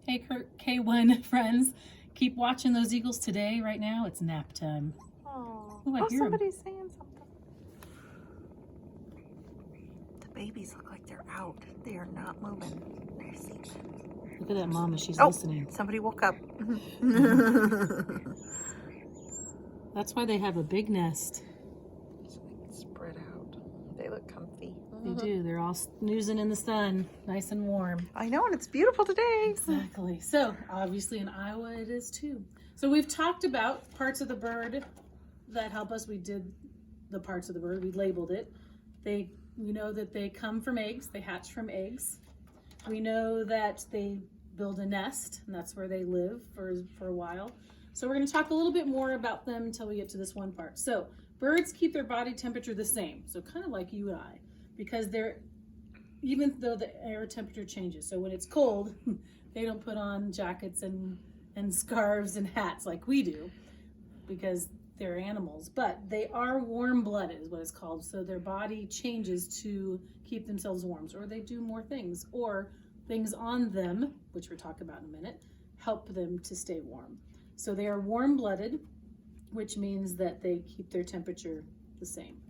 Hey, K1 friends, keep watching those eagles today. Right now, it's nap time. Oh, Ooh, I hear 'em. somebody's saying something. The babies look like they're out. They are not moving. They're sleeping. Look at that mama, she's Oh, listening. somebody woke up. That's why they have a big nest. Spread out. They look comfy. They do. They're all snoozing in the sun, nice and warm. I know, and it's beautiful today. Exactly. So, obviously in Iowa it is too. So we've talked about parts of the bird that help us. We did the parts of the bird. We labeled it. We know that they come from eggs. They hatch from eggs. We know that they build a nest, and that's where they live for a while. So we're going to talk a little bit more about them until we get to this one part. So birds keep their body temperature the same. So kind of like you and I, because even though the air temperature changes. So when it's cold, they don't put on jackets and scarves and hats like we do because they're animals, but they are warm-blooded is what it's called. So their body changes to keep themselves warm, or they do more things, or things on them, which we'll talk about in a minute, help them to stay warm. So they are warm-blooded, which means that they keep their temperature the same.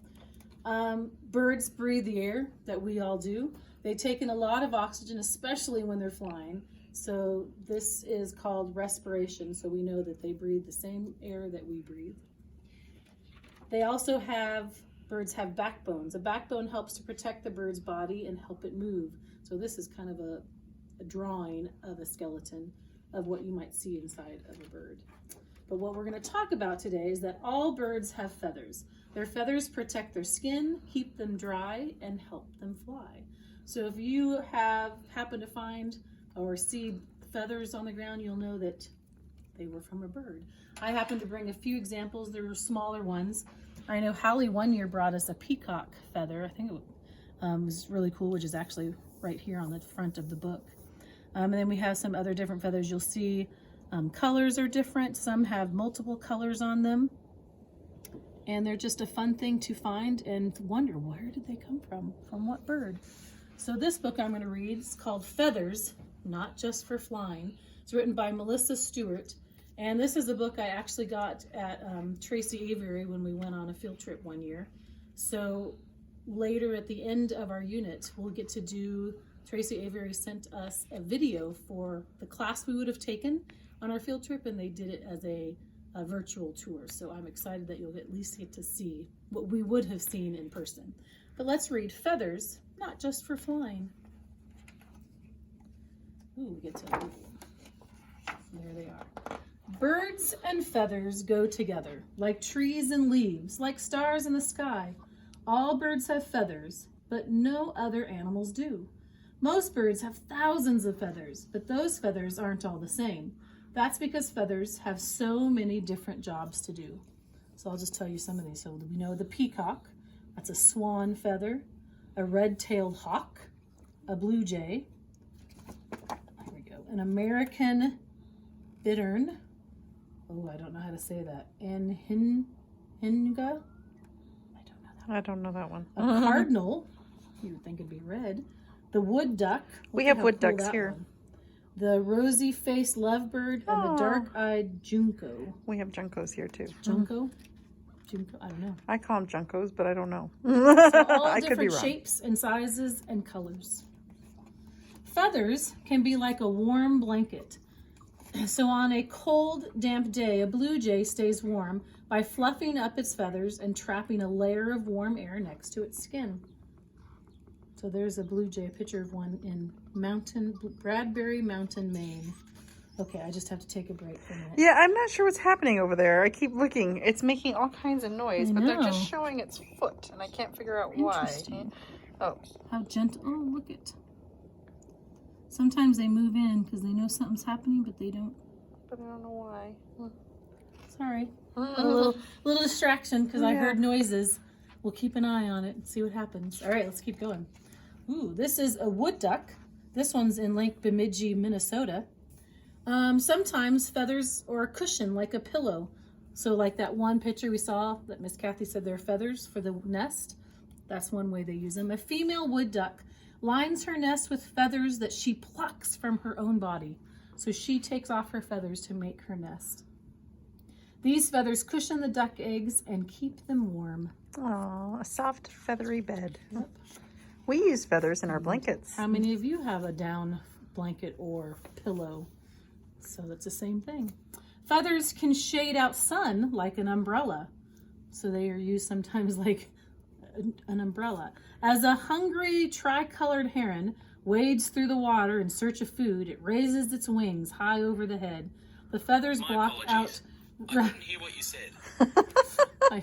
Birds breathe the air that we all do. They take in a lot of oxygen, especially when they're flying. So this is called respiration. So we know that they breathe the same air that we breathe. Birds have backbones. A backbone helps to protect the bird's body and help it move. So this is kind of a drawing of a skeleton of what you might see inside of a bird. But what we're going to talk about today is that all birds have feathers. Their feathers protect their skin, keep them dry, and help them fly. So if you happen to find or see feathers on the ground, you'll know that they were from a bird. I happen to bring a few examples. There were smaller ones. I know Hallie one year brought us a peacock feather. I think it was really cool, which is actually right here on the front of the book. And then we have some other different feathers. You'll see colors are different. Some have multiple colors on them. And they're just a fun thing to find and wonder, where did they come from? From what bird? So this book I'm going to read is called Feathers, Not Just for Flying. It's written by Melissa Stewart. And this is a book I actually got at Tracy Aviary when we went on a field trip one year. So later at the end of our unit, we'll get to do, Tracy Aviary sent us a video for the class we would have taken on our field trip, and they did it as a virtual tour. So I'm excited that you'll at least get to see what we would have seen in person. But let's read Feathers, Not Just for Flying. Ooh, we get to, there they are. Birds and feathers go together, like trees and leaves, like stars in the sky. All birds have feathers, but no other animals do. Most birds have thousands of feathers, but those feathers aren't all the same. That's because feathers have so many different jobs to do. So I'll just tell you some of these. So we know the peacock, that's a swan feather, a red-tailed hawk, a blue jay, there we go, an American bittern, oh, I don't know how to say that, and hinga, I don't know that one. a cardinal, you would think it'd be red, the wood duck. We Look have at how wood cool ducks that here. one. The rosy-faced lovebird and the dark-eyed junco. We have juncos here too. Junco? Junco? I don't know. I call them juncos, but I don't know. So all I could be different wrong. shapes and sizes and colors. Feathers can be like a warm blanket. So on a cold, damp day, a blue jay stays warm by fluffing up its feathers and trapping a layer of warm air next to its skin. So there's a blue jay, a picture of one in Bradbury Mountain, Maine. Okay, I just have to take a break for a minute. Yeah, I'm not sure what's happening over there. I keep looking. It's making all kinds of noise, but they're just know. showing its foot, and I can't figure out why. Interesting. Oh, How gentle. Oh, look it. Sometimes they move in because they know something's happening, but they don't. but I don't know why. Sorry. A little distraction because I Yeah. heard noises. We'll keep an eye on it and see what happens. All right, let's keep going. Ooh, this is a wood duck. This one's in Lake Bemidji, Minnesota. Sometimes feathers or a cushion like a pillow. So like that one picture we saw that Miss Kathy said they're feathers for the nest. That's one way they use them. A female wood duck lines her nest with feathers that she plucks from her own body. So she takes off her feathers to make her nest. These feathers cushion the duck eggs and keep them warm. Oh, a soft feathery bed. Yep. We use feathers in our blankets. How many of you have a down blanket or pillow? So that's the same thing. Feathers can shade out sun like an umbrella. So they are used sometimes like an umbrella. As a hungry tricolored heron wades through the water in search of food, it raises its wings high over the head. The feathers block out. I couldn't hear what you said. My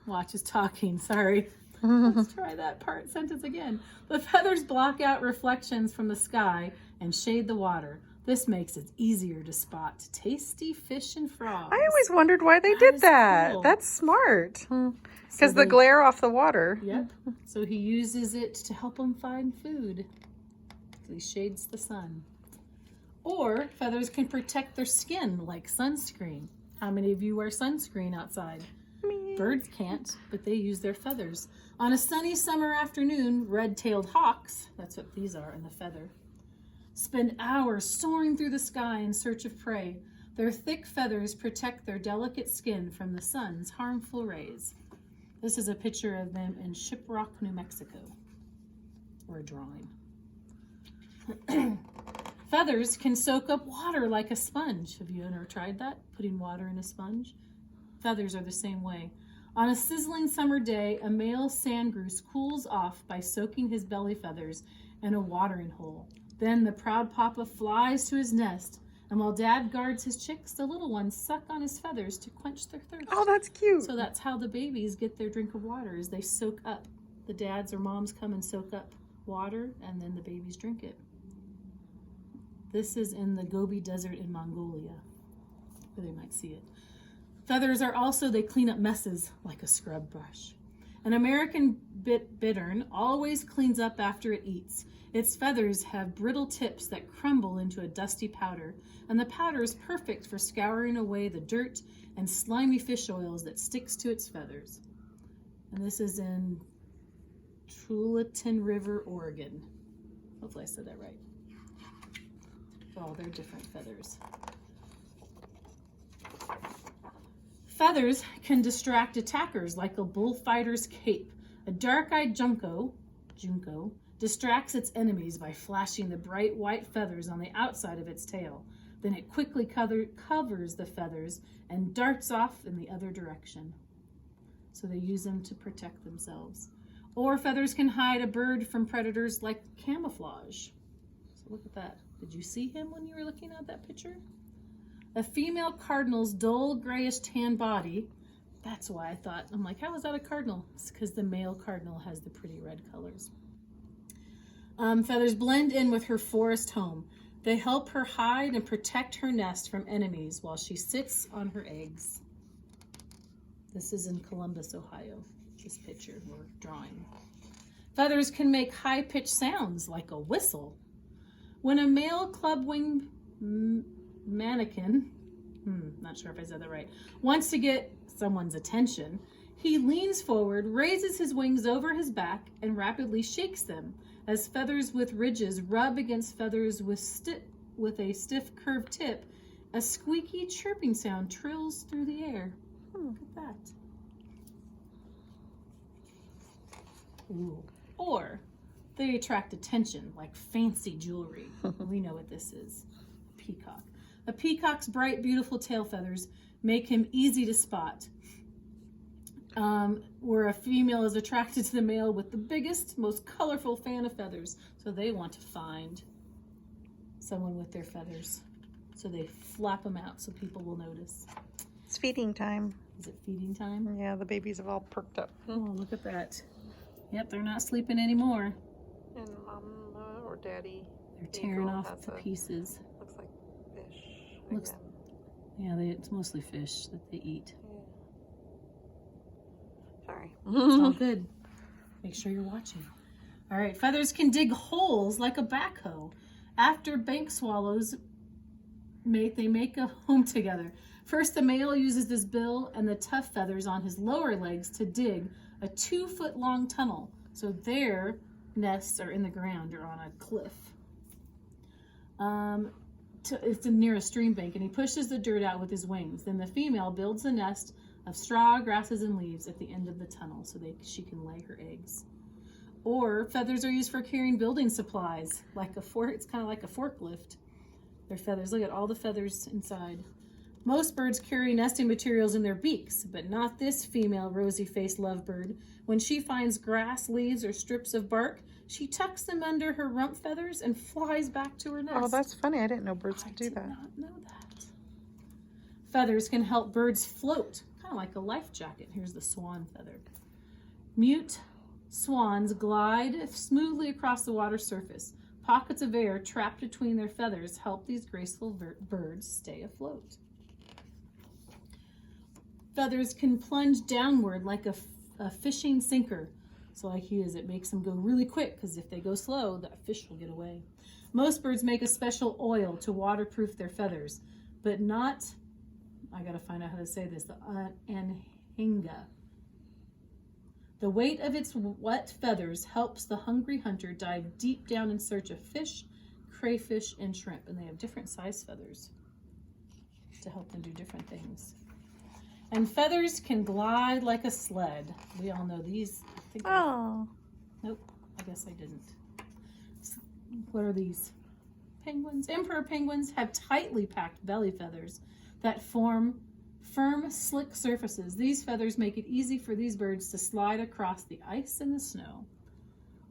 watch is talking, sorry. Let's try that sentence again. The feathers block out reflections from the sky and shade the water. This makes it easier to spot tasty fish and frogs. I always wondered why they That did is that. cool. That's smart. So Because the they- glare off the water. Yep. So he uses it to help him find food. He shades the sun. Or feathers can protect their skin like sunscreen. How many of you wear sunscreen outside? Me. Birds can't, but they use their feathers. On a sunny summer afternoon, red-tailed hawks, that's what these are in the feather, spend hours soaring through the sky in search of prey. Their thick feathers protect their delicate skin from the sun's harmful rays. This is a picture of them in Shiprock, New Mexico, or a drawing. Feathers can soak up water like a sponge. Have you ever tried that? Putting water in a sponge? Feathers are the same way. On a sizzling summer day, a male sand goose cools off by soaking his belly feathers in a watering hole. Then the proud papa flies to his nest, and while dad guards his chicks, the little ones suck on his feathers to quench their thirst. Oh, that's cute. So that's how the babies get their drink of water, is they soak up. The dads or moms come and soak up water, and then the babies drink it. This is in the Gobi Desert in Mongolia, where they might see it. Feathers are also, they clean up messes like a scrub brush. An American bittern always cleans up after it eats. Its feathers have brittle tips that crumble into a dusty powder, and the powder is perfect for scouring away the dirt and slimy fish oils that sticks to its feathers. And this is in Tualatin River, Oregon. Hopefully I said that right. Oh, they're different feathers. Feathers can distract attackers like a bullfighter's cape. A dark-eyed junco distracts its enemies by flashing the bright white feathers on the outside of its tail. Then it quickly covers the feathers and darts off in the other direction. So they use them to protect themselves. Or feathers can hide a bird from predators like camouflage. So look at that. Did you see him when you were looking at that picture? A female cardinal's dull grayish tan body. That's why I thought, I'm like, how is that a cardinal? It's because the male cardinal has the pretty red colors. Feathers blend in with her forest home. They help her hide and protect her nest from enemies while she sits on her eggs. This is in Columbus, Ohio, this picture or drawing. Feathers can make high-pitched sounds like a whistle. When a male club-winged mannequin, not sure if I said that right, wants to get someone's attention, he leans forward, raises his wings over his back, and rapidly shakes them as feathers with ridges rub against feathers with a stiff curved tip. A squeaky chirping sound trills through the air. Look at that. Ooh. Or they attract attention like fancy jewelry. We know what this is. Peacock. A peacock's bright, beautiful tail feathers make him easy to spot. Where a female is attracted to the male with the biggest, most colorful fan of feathers. So they want to find someone with their feathers. So they flap them out so people will notice. It's feeding time. Is it feeding time? Yeah, the babies have all perked up. Oh, look at that. Yep, they're not sleeping anymore. And mama or daddy. They're tearing Eagle off has the a- pieces. Looks like fish. Looks- again. Yeah, it's mostly fish that they eat. Sorry. Oh, good. Make sure you're watching. All right, feathers can dig holes like a backhoe. After bank swallows mate, they make a home together. First, the male uses his bill and the tough feathers on his lower legs to dig a 2-foot-long tunnel. So their nests are in the ground or on a cliff. it's near a stream bank, and he pushes the dirt out with his wings. Then the female builds a nest of straw, grasses, and leaves at the end of the tunnel so she can lay her eggs. Or feathers are used for carrying building supplies, like it's kind of like a forklift. They're feathers. Look at all the feathers inside. Most birds carry nesting materials in their beaks, but not this female rosy-faced lovebird. When she finds grass, leaves, or strips of bark, she tucks them under her rump feathers and flies back to her nest. Oh, that's funny. I didn't know birds could do that. I did not know that. Feathers can help birds float, kind of like a life jacket. Here's the swan feather. Mute swans glide smoothly across the water surface. Pockets of air trapped between their feathers help these graceful birds stay afloat. Feathers can plunge downward like a fishing sinker. So like it makes them go really quick, because if they go slow, that fish will get away. Most birds make a special oil to waterproof their feathers, but not, I gotta find out how to say this, the anhinga. The weight of its wet feathers helps the hungry hunter dive deep down in search of fish, crayfish, and shrimp. And they have different size feathers to help them do different things. And feathers can glide like a sled. We all know these. Nope, I guess I didn't. What are these? Penguins. Emperor penguins have tightly packed belly feathers that form firm, slick surfaces. These feathers make it easy for these birds to slide across the ice and the snow.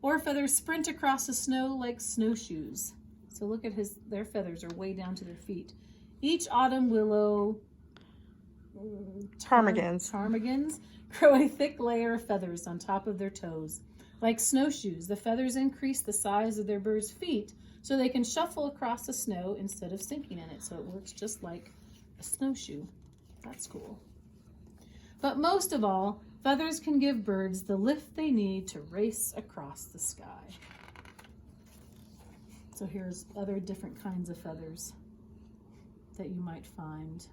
Or feathers sprint across the snow like snowshoes. So look at their feathers are way down to their feet. Each autumn willow ptarmigans grow a thick layer of feathers on top of their toes. Like snowshoes, the feathers increase the size of their bird's feet so they can shuffle across the snow instead of sinking in it. So it works just like a snowshoe. That's cool. But most of all, feathers can give birds the lift they need to race across the sky. So here's other different kinds of feathers that you might find.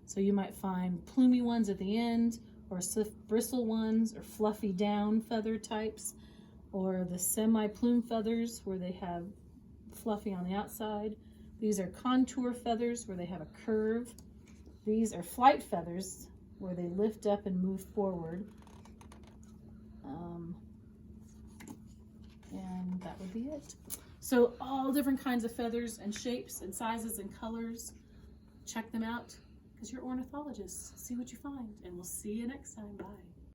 So you might find plumy ones at the end, or swift bristle ones, or fluffy down feather types, or the semi-plume feathers where they have fluffy on the outside. These are contour feathers where they have a curve. These are flight feathers where they lift up and move forward. And that would be it. So all different kinds of feathers and shapes and sizes and colors. Check them out because you're ornithologists. See what you find, and we'll see you next time. Bye.